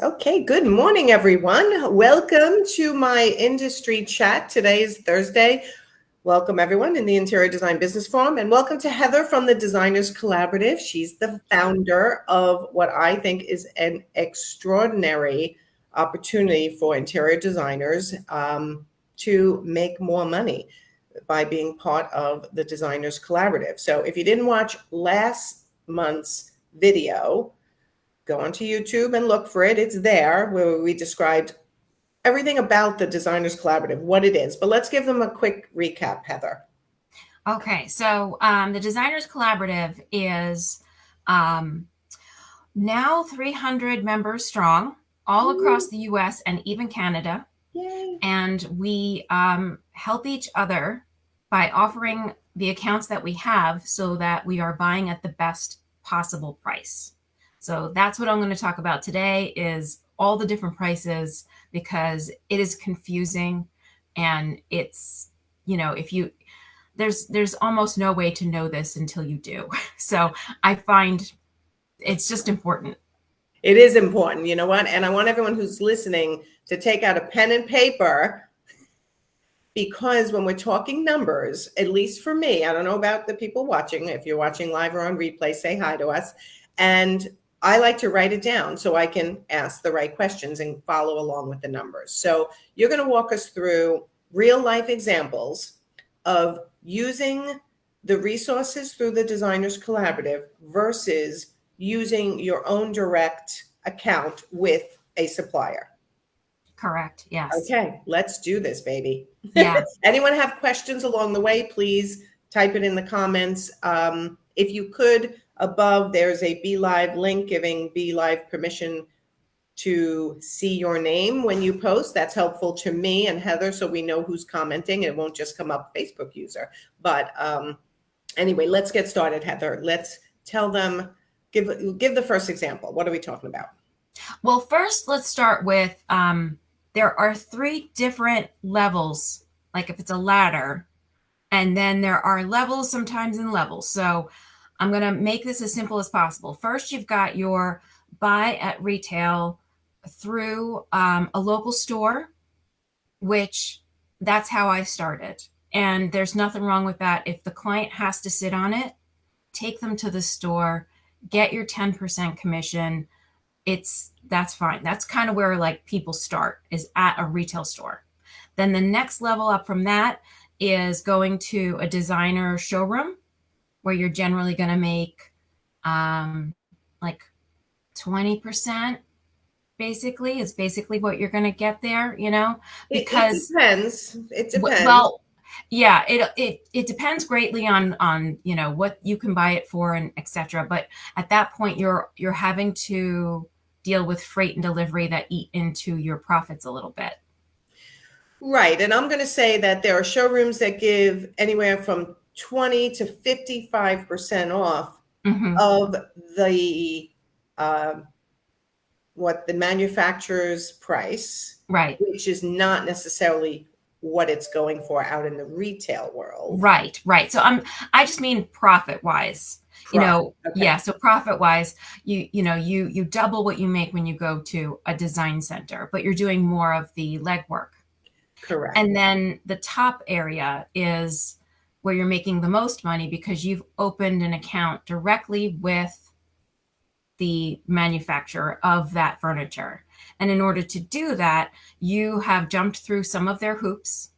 Okay, good morning, everyone. Welcome to my industry chat. Today is Thursday. Welcome, everyone, in the Interior Design Business Forum, and welcome to Heather from the Designers Collaborative. She's the founder of what I think is an extraordinary opportunity for interior designers to make more money by being part of the Designers Collaborative. So if you didn't watch last month's video, go onto YouTube and look for it. It's there where we described everything about the Designers Collaborative, what it is. But let's give them a quick recap, Heather. Okay, so the Designers Collaborative is now 300 members strong, all across the US and even Canada. Yay. And we help each other by offering the accounts that we have so that we are buying at the best possible price. So that's what I'm going to talk about today is all the different prices because it is confusing and it's, if you there's almost no way to know this until you do. So I find it's just important. It is important, you know what? And I want everyone who's listening to take out a pen and paper because when we're talking numbers, at least for me, I don't know about the people watching. If you're watching live or on replay, say hi to us. And I like to write it down so I can ask the right questions and follow along with the numbers. So you're going to walk us through real life examples of using the resources through the Designers Collaborative versus using your own direct account with a supplier. Correct. Yes. Okay, let's do this, baby. Yes. Anyone have questions along the way, please type it in the comments. If you could, above, there's a Be Live link giving Be Live permission to see your name when you post. That's helpful to me and Heather so we know who's commenting. It won't just come up Facebook user. But anyway, let's get started, Heather. Let's tell them, give the first example. What are we talking about? Well, first, let's start with there are 3 different levels, like if it's a ladder, and then there are levels sometimes in levels. So I'm going to make this as simple as possible. First, you've got your buy at retail through a local store, which that's how I started. And there's nothing wrong with that. If the client has to sit on it, take them to the store, get your 10% commission. That's fine. That's kind of where like people start is at a retail store. Then the next level up from that is going to a designer showroom where you're generally going to make like 20%. Basically, is basically what you're going to get there, It because depends. It depends. well, yeah, it depends greatly on what you can buy it for and etc. But at that point, you're having to deal with freight and delivery that eat into your profits a little bit. Right. And I'm going to say that there are showrooms that give anywhere from 20 to 55% off Mm-hmm. of the uh, what the manufacturer's price, Right. which is not necessarily what it's going for out in the retail world. Right. So I just mean profit wise. Profit. Okay. Yeah, so profit wise, you double what you make when you go to a design center, but you're doing more of the legwork. Correct. And then the top area is where you're making the most money because you've opened an account directly with the manufacturer of that furniture. And in order to do that, you have jumped through some of their hoops,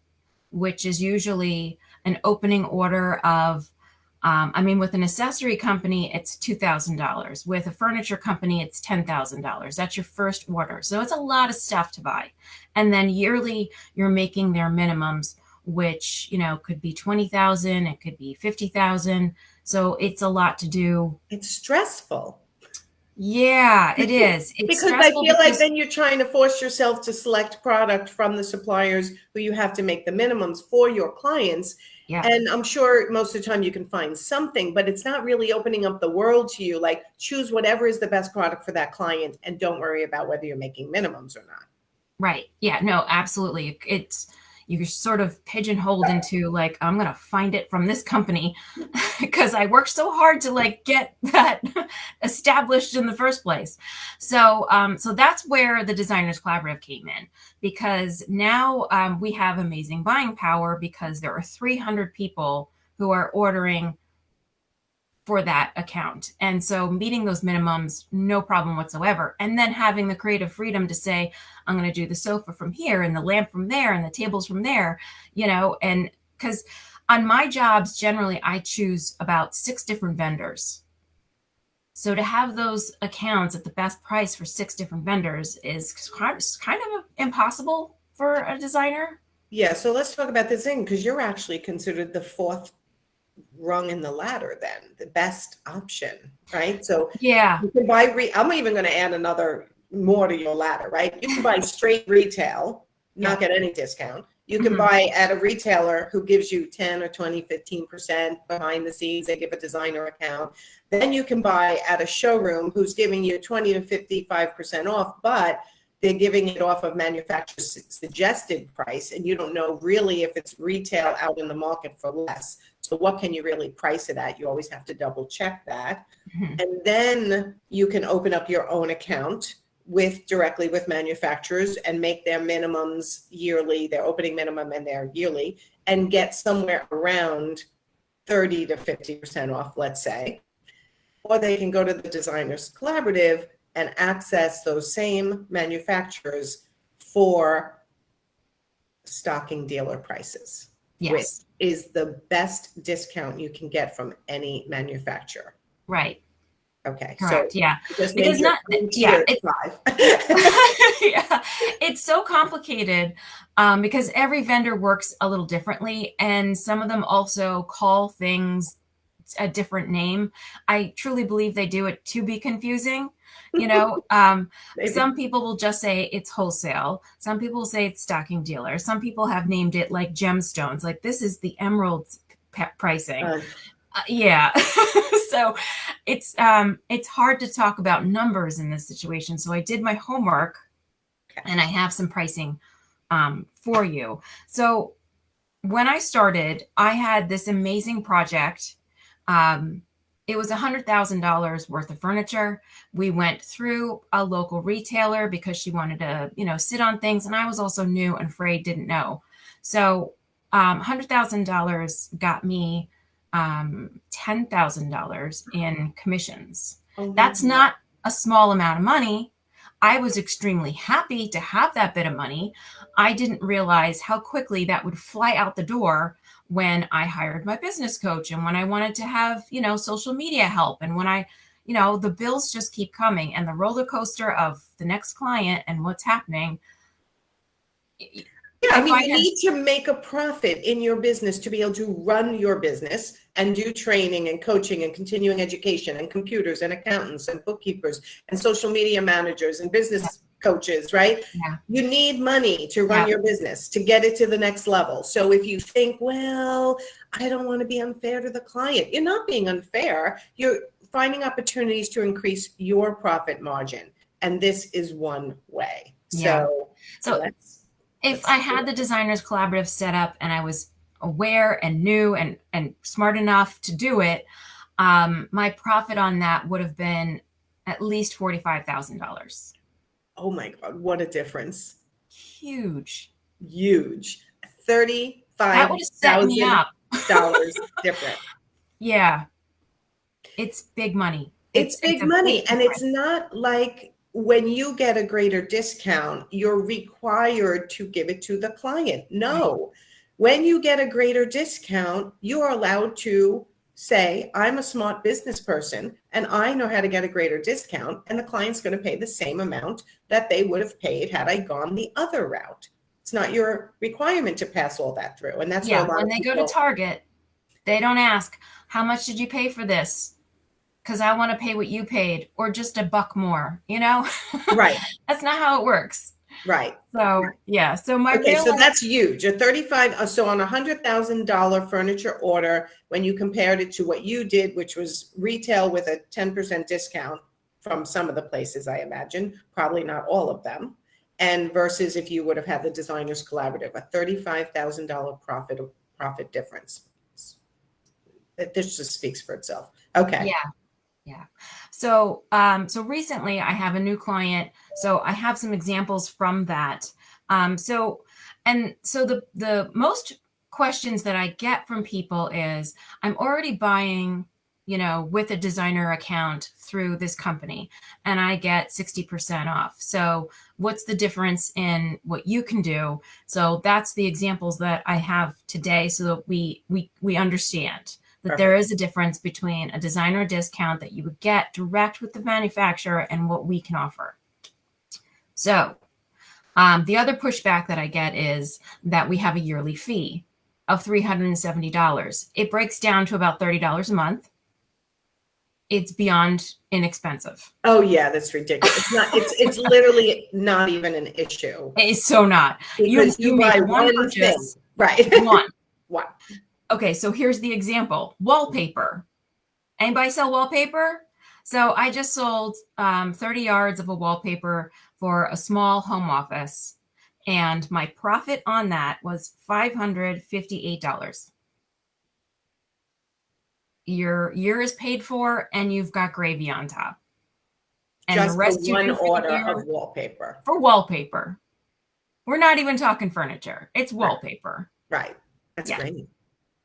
which is usually an opening order of, with an accessory company, it's $2,000. With a furniture company, it's $10,000. That's your first order. So it's a lot of stuff to buy. And then yearly, you're making their minimums, which, could be 20,000, it could be 50,000. So it's a lot to do. It's stressful. Yeah, it is. It's Because I stressful feel like because, then you're trying to force yourself to select product from the suppliers who you have to make the minimums for your clients. yeah. And I'm sure most of the time you can find something, but it's not really opening up the world to you. Like choose whatever is the best product for that client and don't worry about whether you're making minimums or not. Right. Yeah, no, absolutely. you're sort of pigeonholed into like, I'm going to find it from this company because I worked so hard to like get that established in the first place. So, so that's where the Designers Collaborative came in, because now we have amazing buying power because there are 300 people who are ordering for that account. And so meeting those minimums, no problem whatsoever. And then having the creative freedom to say, I'm going to do the sofa from here and the lamp from there and the tables from there, and because on my jobs, generally, I choose about 6 different vendors. So to have those accounts at the best price for 6 different vendors is kind of impossible for a designer. Yeah. So let's talk about this thing, because you're actually considered the 4th rung in the ladder, then the best option, right? So yeah, you can buy I'm even going to add another more to your ladder, right? You can buy straight retail, not get any discount. You can buy at a retailer who gives you 10 or 20, 15% behind the scenes. They give a designer account. Then you can buy at a showroom who's giving you 20 to 55% off, but they're giving it off of manufacturer's suggested price, and you don't know really if it's retail out in the market for less. So what can you really price it at? You always have to double check that. And then you can open up your own account directly with manufacturers and make their minimums yearly, their opening minimum and their yearly, and get somewhere around 30 to 50% off, let's say. Or they can go to the Designers Collaborative and access those same manufacturers for stocking dealer prices. yes, Which is the best discount you can get from any manufacturer. right. Okay. Correct. So Yeah. just Because not, yeah, yeah, it's so complicated because every vendor works a little differently, and some of them also call things a different name. I truly believe they do it to be confusing. Some people will just say it's wholesale. Some people will say it's stocking dealer. Some people have named it like gemstones, like this is the emerald pricing. Yeah. So it's hard to talk about numbers in this situation. So I did my homework and I have some pricing for you. So when I started, I had this amazing project. It was $100,000 worth of furniture. We went through a local retailer because she wanted to, sit on things. And I was also new and afraid, didn't know. So $100,000 got me $10,000 in commissions. That's not a small amount of money. I was extremely happy to have that bit of money. I didn't realize how quickly that would fly out the door when I hired my business coach and when I wanted to have, social media help. And when the bills just keep coming and the roller coaster of the next client and what's happening. Yeah, you need to make a profit in your business to be able to run your business and do training and coaching and continuing education and computers and accountants and bookkeepers and social media managers and business coaches, right? Yeah. You need money to run your business, to get it to the next level. So if you think, well, I don't want to be unfair to the client, you're not being unfair. You're finding opportunities to increase your profit margin. And this is one way. So if I had the Designers Collaborative set up and I was aware and new and smart enough to do it, my profit on that would have been at least $45,000. Oh my God, what a difference. Huge. $35,000 different. Yeah. It's big money. It's big money. And it's not like when you get a greater discount, you're required to give it to the client. No. Right. When you get a greater discount, you are allowed to say, I'm a smart business person and I know how to get a greater discount, and the client's going to pay the same amount that they would have paid had I gone the other route. It's not your requirement to pass all that through. And that's when they go to Target, they don't ask, how much did you pay for this? Because I want to pay what you paid, or just $1 more, Right. That's not how it works. Right. So, yeah. So so that's huge. So on $100,000 furniture order, when you compared it to what you did, which was retail with a 10% discount from some of the places, I imagine, probably not all of them. and versus if you would have had the Designers Collaborative, a $35,000 profit difference. This just speaks for itself. Okay. Yeah. So, so recently I have a new client. So I have some examples from that. So the most questions that I get from people is, I'm already buying, with a designer account through this company, and I get 60% off. So what's the difference in what you can do? So that's the examples that I have today, so that we understand that there is a difference between a designer discount that you would get direct with the manufacturer and what we can offer. So the other pushback that I get is that we have a yearly fee of $370. It breaks down to about $30 a month. It's beyond inexpensive. Oh yeah, that's ridiculous. It's literally not even an issue. It's so not. Because you buy one purchase, thing. Right. One. Okay, so here's the example. Wallpaper. Anybody sell wallpaper? So I just sold 30 yards of a wallpaper for a small home office, and my profit on that was $558. Your year is paid for, and you've got gravy on top. And just the rest the one order of wallpaper. For wallpaper. We're not even talking furniture. It's wallpaper. Right. That's great.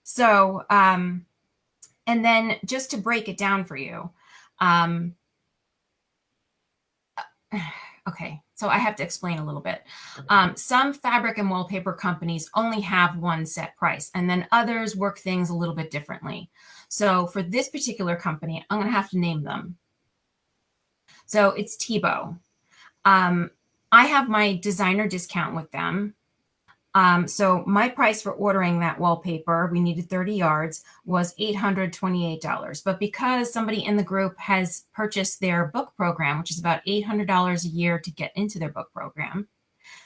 So, and then just to break it down for you, okay, so I have to explain a little bit. Some fabric and wallpaper companies only have one set price, and then others work things a little bit differently. So for this particular company, I'm going to have to name them. So it's Tebow. I have my designer discount with them. So my price for ordering that wallpaper, we needed 30 yards, was $828. But because somebody in the group has purchased their book program, which is about $800 a year to get into their book program,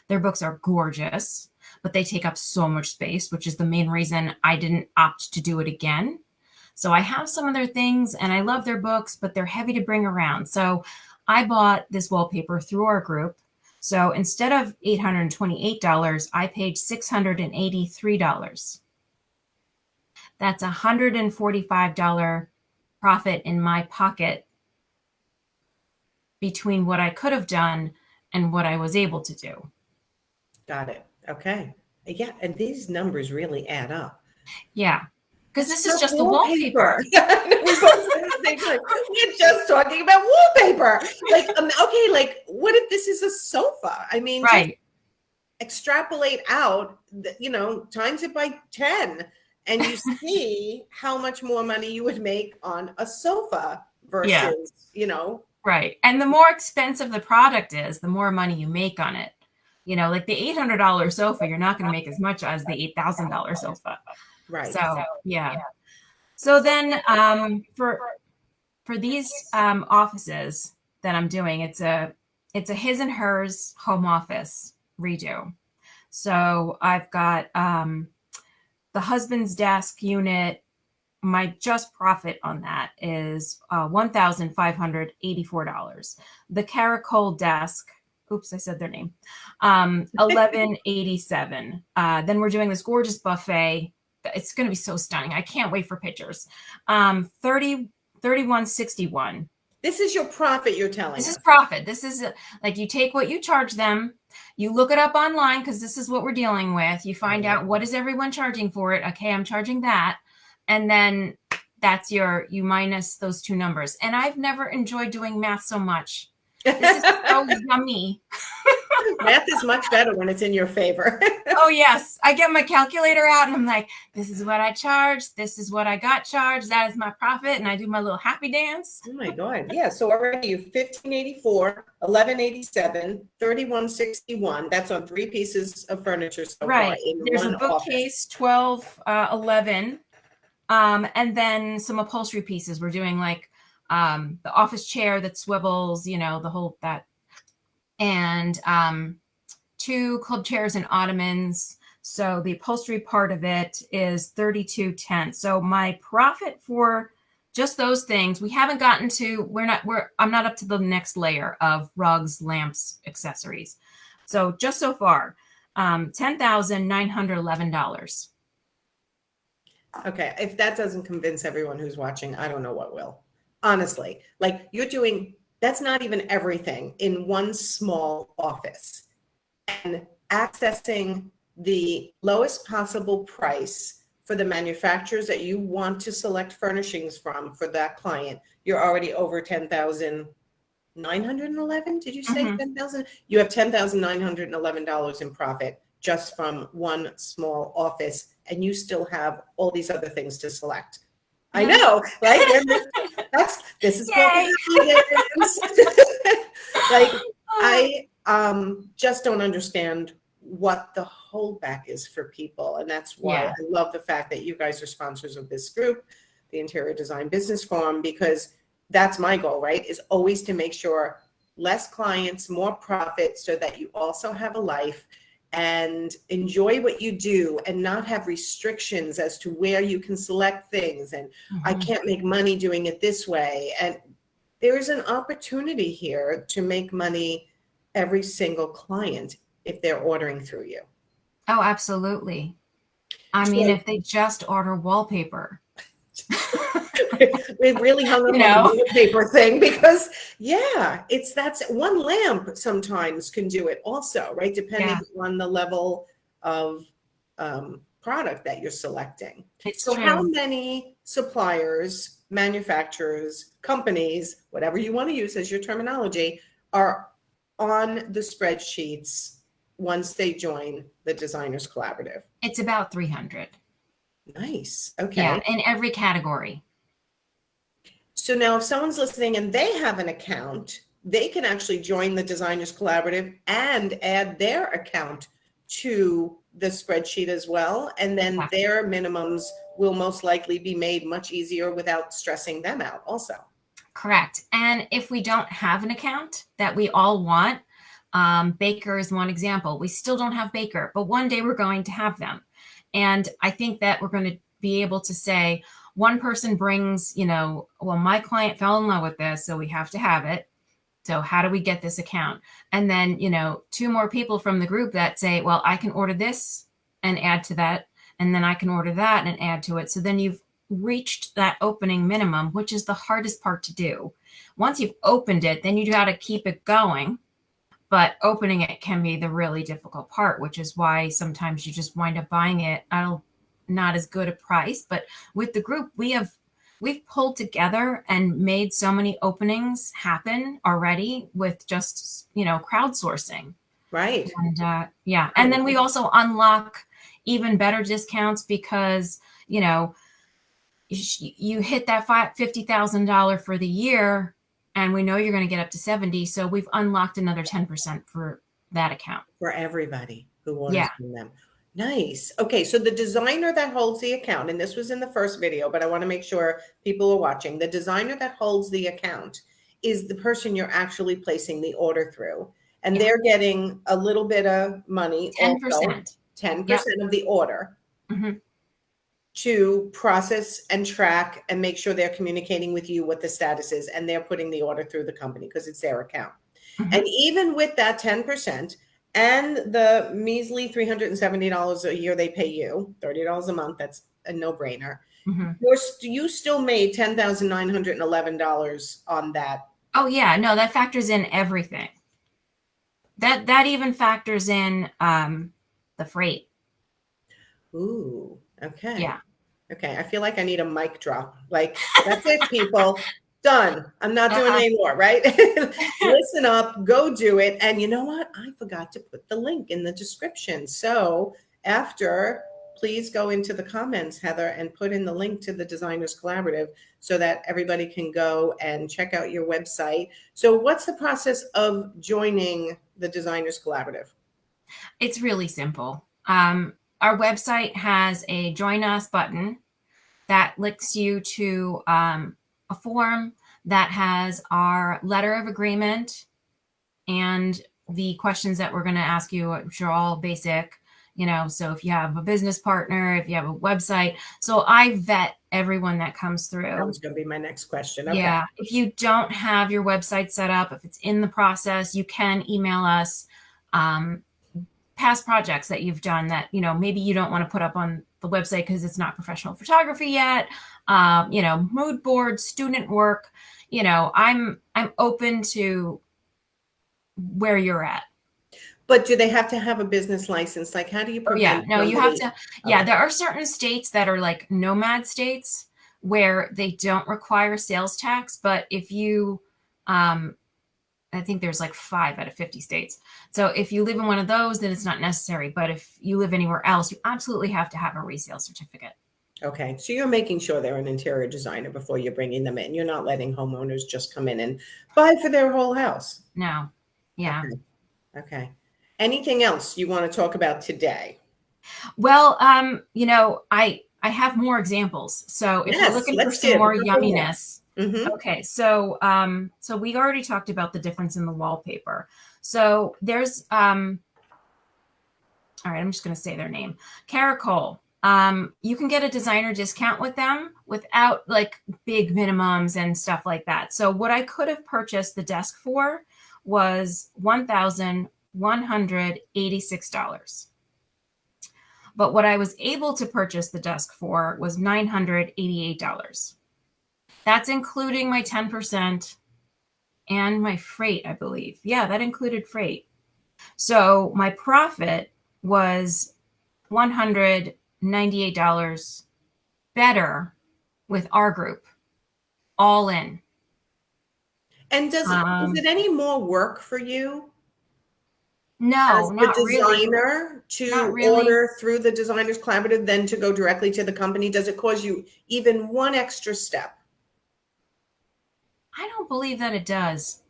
their books are gorgeous, but they take up so much space, which is the main reason I didn't opt to do it again. So I have some of their things and I love their books, but they're heavy to bring around. So I bought this wallpaper through our group. So instead of $828, I paid $683. That's a $145 profit in my pocket between what I could have done and what I was able to do. Got it. Okay. Yeah. And these numbers really add up. Yeah. Because this is just the wallpaper. We're just talking about wallpaper. Like, okay, like, what if this is a sofa? I mean, right. Extrapolate out, times it by 10, and you see how much more money you would make on a sofa versus, Right. And the more expensive the product is, the more money you make on it. Like the $800 sofa, you're not going to make as much as the $8,000 sofa. Right. So, yeah. So then for these offices that I'm doing, it's a his and hers home office redo. So I've got the husband's desk unit. My just profit on that is $1,584. The Caracol desk, oops, I said their name, $1,187. Then we're doing this gorgeous buffet. It's going to be so stunning. I can't wait for pictures. $31.61. This is your profit you're telling us. This is profit. This is like you take what you charge them, you look it up online because this is what we're dealing with. You find out what is everyone charging for it. Okay, I'm charging that. And then that's you minus those two numbers. And I've never enjoyed doing math so much. This is so yummy. Math is much better when it's in your favor. Oh, yes. I get my calculator out and I'm like, this is what I charged. This is what I got charged. That is my profit. And I do my little happy dance. Oh, my God. Yeah. So already you $1,584, $1,187, $31.61. That's on 3 pieces of furniture. So right. There's a bookcase, $12.11. And then some upholstery pieces. We're doing like the office chair that swivels, the whole that. And 2 club chairs and ottomans. So the upholstery part of it is $32.10. So my profit for just those things, we haven't gotten to, I'm not up to the next layer of rugs, lamps, accessories. So just so far, $10,911. Okay, if that doesn't convince everyone who's watching, I don't know what will. Honestly, like you're doing, that's not even everything in one small office. And accessing the lowest possible price for the manufacturers that you want to select furnishings from for that client, you're already over 10,911. Did you say Mhm. 10,000? You have $10,911 in profit just from one small office, and you still have all these other things to select. I Yeah. know, right? This is called Yay. the happy dance. Like I just don't understand what the holdback is for people, and that's why Yeah. I love the fact that you guys are sponsors of this group, the Interior Design Business Forum, because that's my goal, right? Is always to make sure less clients, more profit, so that you also have a life and enjoy what you do and not have restrictions as to where you can select things. And I Mhm. can't make money doing it this way. And there's an opportunity here to make money every single client if they're ordering through you. Oh, absolutely. I mean, So if they just order wallpaper, we really hung you up on the know? wallpaper thing because yeah, that's one lamp sometimes can do it also, right? Depending Yeah, on the level of product that you're selecting. it's So how true. many suppliers, manufacturers, companies, whatever you want to use as your terminology, are on the spreadsheets once they join the Designers Collaborative? It's about 300. Nice. Yeah, Okay. in every category. So now if someone's listening and they have an account, they can actually join the Designers Collaborative and add their account to the spreadsheet as well. And then Exactly. their minimums will most likely be made much easier without stressing them out also. Correct. And if we don't have an account that we all want, Baker is one example. We still don't have Baker, but one day we're going to have them. And I think that we're going to be able to say, one person brings, well, my client fell in love with this, so we have to have it. So how do we get this account? And then, two more people from the group that say, well, I can order this and add to that. And then I can order that and add to it. So then you've reached that opening minimum, which is the hardest part to do. Once you've opened it, then you got to keep it going. But opening it can be the really difficult part, which is why sometimes you just wind up buying it at not as good a price. But with the group, we've pulled together and made so many openings happen already with just crowdsourcing. Right. And yeah, and then we also unlock even better discounts because you hit that $50,000 for the year, and we know you're going to get up to 70. So we've unlocked another 10% for that account. For everybody who orders Yeah. from them. Nice. Okay, so the designer that holds the account, and this was in the first video, but I want to make sure people are watching. The designer that holds the account is the person you're actually placing the order through. And Yeah. they're getting a little bit of money, 10%. 10% of the order Mhm. to process and track and make sure they're communicating with you what the status is, and they're putting the order through the company because it's their account. Mhm. And even with that 10% and the measly $370 a year they pay you, $30 a month, that's a no-brainer. Mhm. You still made $10,911 on that. Oh yeah, no, that factors in everything. That even factors in the freight. Ooh, okay. Yeah. Okay, I feel like I need a mic drop. Like, that's it, people. Done. I'm not doing Uh-huh. it anymore, right? Listen up, go do it. And you know what? I forgot to put the link in the description. So after, please go into the comments, Heather, and put in the link to the Designers Collaborative so that everybody can go and check out your website. So what's the process of joining the Designers Collaborative? It's really simple. Our website has a join us button that links you to a form that has our letter of agreement and the questions that we're going to ask you, which are all basic. So if you have a business partner, if you have a website. So I vet everyone that comes That through. was going to be my next question. Okay. Yeah. If you don't have your website set up, if it's in the process, you can email us. past projects that you've done that, maybe you don't want to put up on the website because it's not professional photography yet. Mood boards, student work. I'm open to where you're at. But do they have to have a business license? Like, how do you prevent? Yeah, no, you have to. Yeah, Okay. there are certain states that are like nomad states where they don't require sales tax. But if you, I think there's like 5 out of 50 states. So if you live in one of those, then it's not necessary. But if you live anywhere else, you absolutely have to have a resale certificate. Okay. So you're making sure they're an interior designer before you're bringing them in. You're not letting homeowners just come in and buy for their whole house. No. Yeah. Okay. Okay. Anything else you want to talk about today? Well, I have more examples. So if you're looking for some more yumminess, okay. So so we already talked about the difference in the wallpaper. So there's all right, I'm just going to say their name, Caracol. You can get a designer discount with them without like big minimums and stuff like that. So what I could have purchased the desk for was $1,186. But what I was able to purchase the desk for was $988. That's including my 10% and my freight, I believe. Yeah, that included freight. So my profit was $198 better with our group, all in. And is it any more work for you? No, not really. Designer to order through the Designers Collaborative than to go directly to the company? Does it cause you even one extra step? I don't believe that it does.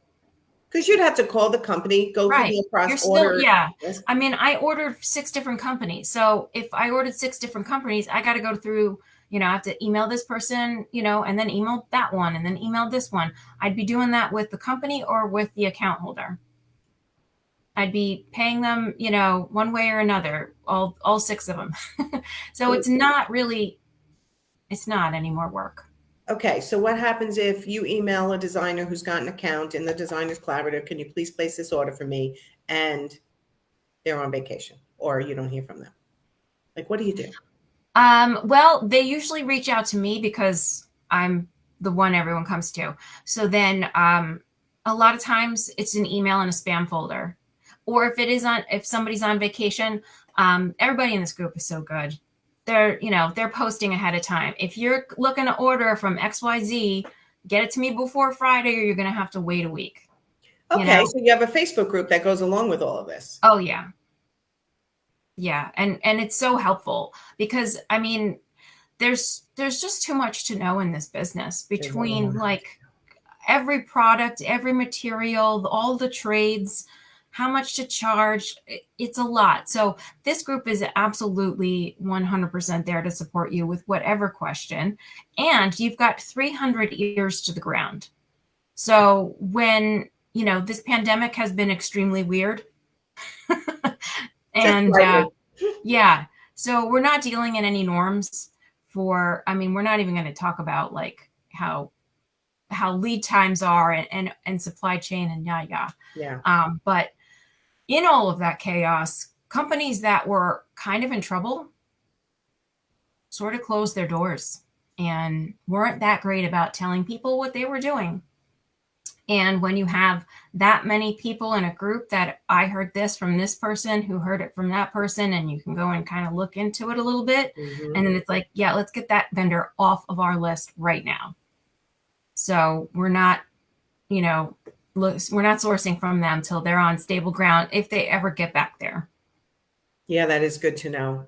Because you'd have to call the company, go through the process, order. Yeah. I mean, I ordered 6 different companies. So if I ordered 6 different companies, I got to go through, I have to email this person, and then email that one and then email this one. I'd be doing that with the company or with the account holder. I'd be paying them, one way or another, all 6 of them. So it's not any more work. Okay. So what happens if you email a designer who's got an account in the Designers Collaborative? Can you please place this order for me? And they're on vacation or you don't hear from them. Like, what do you do? Well, they usually reach out to me because I'm the one everyone comes to. So then, a lot of times it's an email in a spam folder. Or if somebody's on vacation, everybody in this group is so good. They're posting ahead of time. If you're looking to order from XYZ, get it to me before Friday or you're going to have to wait a week. Okay. So you have a Facebook group that goes along with all of this. Oh yeah. Yeah. And it's so helpful because I mean, there's just too much to know in this business between like every product, every material, all the trades, how much to charge. It's a lot. So this group is absolutely 100% there to support you with whatever question. And you've got 300 ears to the ground. So when, this pandemic has been extremely weird. And yeah, so we're not dealing in any norms we're not even going to talk about like how lead times are and supply chain and Yeah. But in all of that chaos, companies that were kind of in trouble sort of closed their doors and weren't that great about telling people what they were doing. And when you have that many people in a group that I heard this from this person who heard it from that person, and you can go and kind of look into it a little bit. And then it's like, yeah, let's get that vendor off of our list right now. So we're not, we're not sourcing from them till they're on stable ground if they ever get back there. Yeah, that is good to know.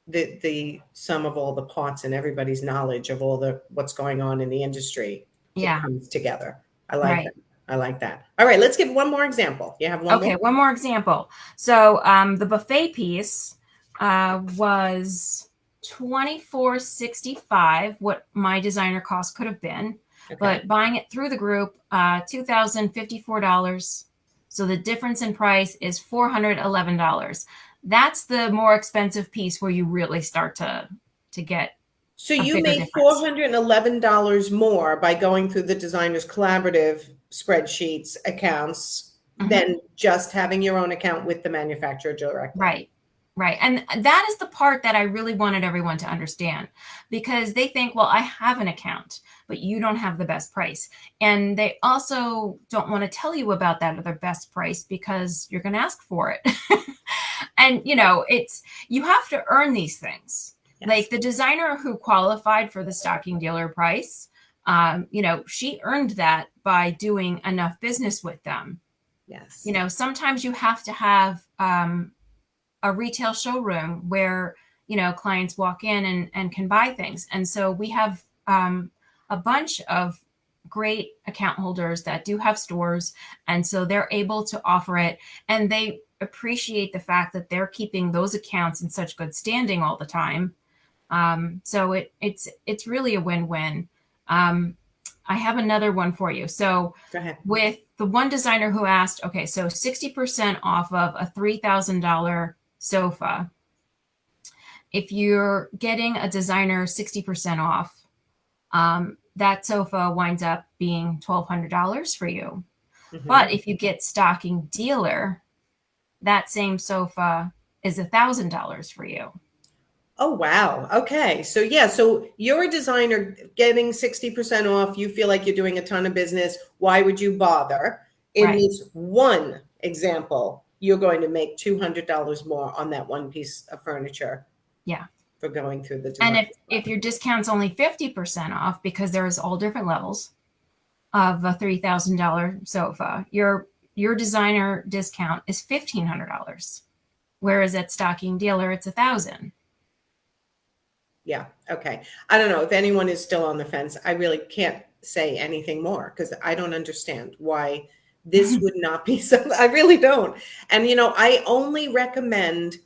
The sum of all the parts and everybody's knowledge of what's going on in the industry comes together. I like that. I like that. All right, let's give one more example. You have one more? Okay, one more example. So the buffet piece was $24.65, what my designer cost could have been. Okay. But buying it through the group, $2,054. So the difference in price is $411. That's the more expensive piece where you really start to get. So you made $411 more by going through the Designers Collaborative spreadsheets, accounts, than just having your own account with the manufacturer directly. Right. Right. And that is the part that I really wanted everyone to understand, because they think, well, I have an account, but you don't have the best price. And they also don't want to tell you about that other best price because you're going to ask for it. And, you have to earn these things. Yes. Like the designer who qualified for the stocking dealer price, she earned that by doing enough business with them. Yes. Sometimes you have to have a retail showroom where, clients walk in and can buy things. And so we have a bunch of great account holders that do have stores. And so they're able to offer it, and they appreciate the fact that they're keeping those accounts in such good standing all the time. So it's really a win-win. I have another one for you. So go ahead. With the one designer who asked, okay, so 60% off of a $3,000 sofa. If you're getting a designer 60% off, that sofa winds up being $1,200 for you. Mm-hmm. But if you get stocking dealer, that same sofa is $1,000 for you. Oh, wow. Okay. So so you're a designer getting 60% off. You feel like you're doing a ton of business. Why would you bother? In this one example, you're going to make $200 more on that one piece of furniture. Yeah. For going through the design. And if your discount's only 50% off, because there's all different levels of a $3,000 sofa, your designer discount is $1,500. Whereas at stocking dealer, it's $1,000. Yeah. Okay. I don't know if anyone is still on the fence. I really can't say anything more because I don't understand why this would not be so. I really don't. And, I only recommend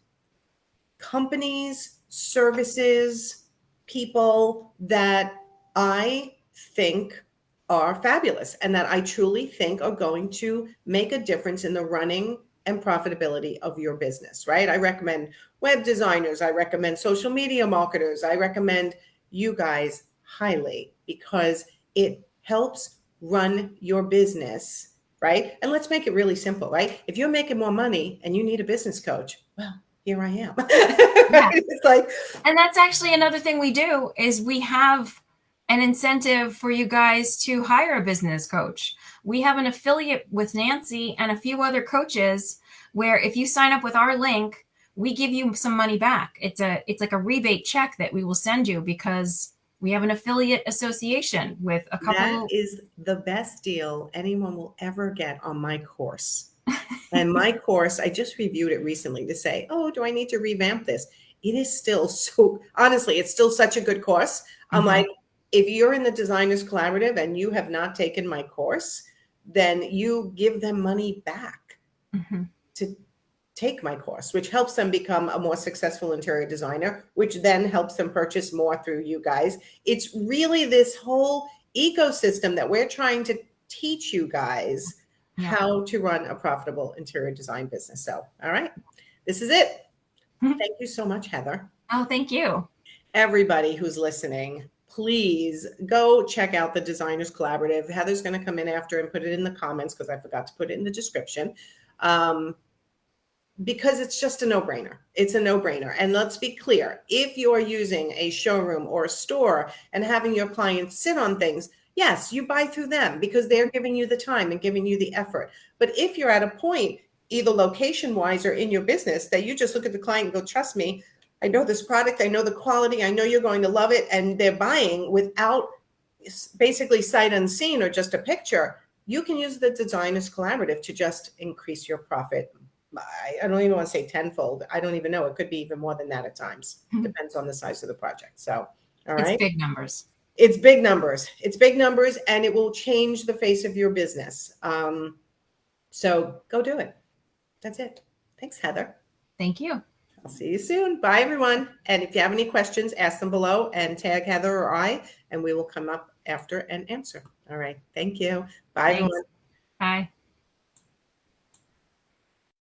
companies, services, people that I think are fabulous and that I truly think are going to make a difference in the running and profitability of your business, right? I recommend web designers. I recommend social media marketers. I recommend you guys highly because it helps run your business, right? And let's make it really simple, right? If you're making more money and you need a business coach, well, here I am. Yeah. It's and that's actually another thing we do is we have an incentive for you guys to hire a business coach. We have an affiliate with Nancy and a few other coaches where if you sign up with our link, we give you some money back. It's like a rebate check that we will send you because we have an affiliate association with a couple. That is the best deal anyone will ever get on my course. And my course, I just reviewed it recently to say, oh, do I need to revamp this? It is still honestly, it's still such a good course. I'm like, if you're in the Designers Collaborative and you have not taken my course, then you give them money back to take my course, which helps them become a more successful interior designer, which then helps them purchase more through you guys. It's really this whole ecosystem that we're trying to teach you guys how to run a profitable interior design business. So, all right, this is it. Thank you so much, Heather. Oh, thank you. Everybody who's listening, please go check out the Designers Collaborative. Heather's going to come in after and put it in the comments because I forgot to put it in the description. Because it's just a no-brainer. It's a no-brainer. And let's be clear, if you're using a showroom or a store and having your clients sit on things, yes, you buy through them because they're giving you the time and giving you the effort. But if you're at a point, either location-wise or in your business, that you just look at the client and go, trust me, I know this product, I know the quality, I know you're going to love it, and they're buying without basically sight unseen or just a picture, you can use the Designers Collaborative to just increase your profit. I don't even want to say tenfold. I don't even know. It could be even more than that at times. Depends on the size of the project. So, all right. It's big numbers. It's big numbers. It's big numbers, and it will change the face of your business. So go do it. That's it. Thanks, Heather. Thank you. I'll see you soon. Bye, everyone. And if you have any questions, ask them below and tag Heather or I, and we will come up after and answer. All right. Thank you. Bye, Thanks. everyone. Bye.